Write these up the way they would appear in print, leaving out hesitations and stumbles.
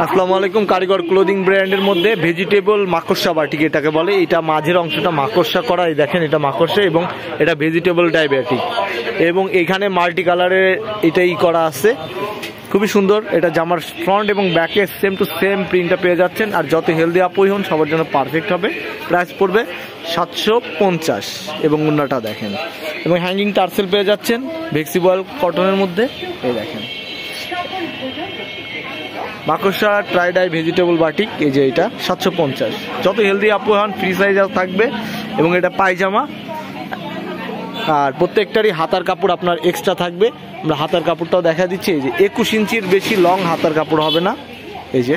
আসসালামু আলাইকুম। কারিগর ক্লোদিং ব্র্যান্ডের মধ্যে ভেজিটেবল মাকড়সা বাটিক এটাকে বলে। এটা মাঝের অংশটা মাকড়সা করা, এই দেখেন এটা মাকড়সা এবং এটা ভেজিটেবল ডায়াবেটিক এবং এখানে মাল্টি কালারের এটাই করা আছে, খুবই সুন্দর। এটা জামার ফ্রন্ট এবং ব্যাকে সেম টু সেম প্রিন্টটা পেয়ে যাচ্ছেন। আর যত হেলদি আপুই হন সবার জন্য পারফেক্ট হবে। প্রাইস পড়বে 750 এবং ওন্নাটা দেখেন এবং হ্যাঙ্গিং টার্সেল পেয়ে যাচ্ছেন ফ্লেক্সিবল কটনের মধ্যে। এই দেখেন মাকড়সা ট্রাই ডাই ভেজিটেবল বাটিক, এই যে এটা 750। যত হেলদি আপু হন ফ্রি সাইজ থাকবে এবং এটা পায়জামা। আর প্রত্যেকটারই হাতার কাপড় আপনার এক্সট্রা থাকবে। আমরা হাতার কাপড়টাও দেখা দিচ্ছি, এই যে 21 ইঞ্চির বেশি লং হাতার কাপড় হবে না। এই যে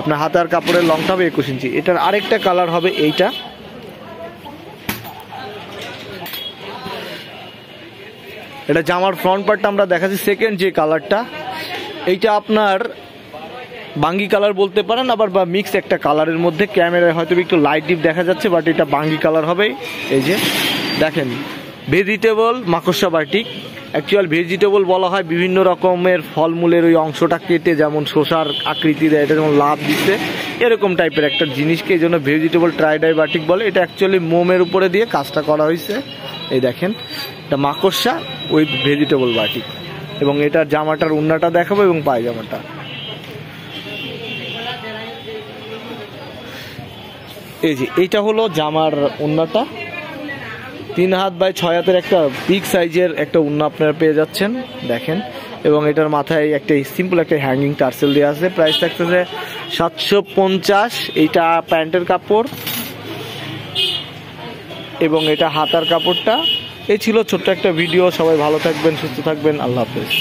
আপনার হাতার কাপড়ের লংটা হবে 21 ইঞ্চি। এটার আরেকটা কালার হবে এইটা, এটা জামার ফ্রন্ট পার্টটা আমরা দেখাচ্ছি সেকেন্ড যে কালারটা, এইটা আপনার বাঙ্গি কালার বলতে পারেন আবার বা মিক্স একটা কালারের মধ্যে। ক্যামেরায় হয়তো একটু লাইট ডিপ দেখা যাচ্ছে, বাট এটা বাঙ্গি কালার হবে। এই যে দেখেন ভেজিটেবল মাকড়সা বাটিক। অ্যাকচুয়াল ভেজিটেবল বলা হয় বিভিন্ন রকমের ফলমূলের ওই অংশটা কেটে, যেমন শসার আকৃতি দেয়, এটা যেমন লাভ দিচ্ছে এরকম টাইপের একটা জিনিসকে এই জন্য ভেজিটেবল ট্রাইডাই বাটিক বলে। এটা অ্যাকচুয়ালি মোমের উপরে দিয়ে কাজটা করা হয়েছে। এই দেখেন এটা মাকড়সা উইথ ভেজিটেবল বাটিক এবং এটার জামাটার ওন্নাটা দেখাবো এবং পায়জামাটা। এই যে এইটা হলো জামার ওন্নাটা, 3 হাত বাই 6 হাতের একটা বিগ সাইজের একটা ওন্না আপনারা পেয়ে যাচ্ছেন দেখেন। এবং এটার মাথায় একটা সিম্পল একটা হ্যাঙ্গিং টার্সেল দেওয়া আছে। প্রাইস থাকতেছে 750। এইটা প্যান্টের কাপড় এবং এটা হাতার কাপড়টা। এই ছিল ছোট্ট একটা ভিডিও। সবাই ভালো থাকবেন, সুস্থ থাকবেন, আল্লাহ হাফেজ।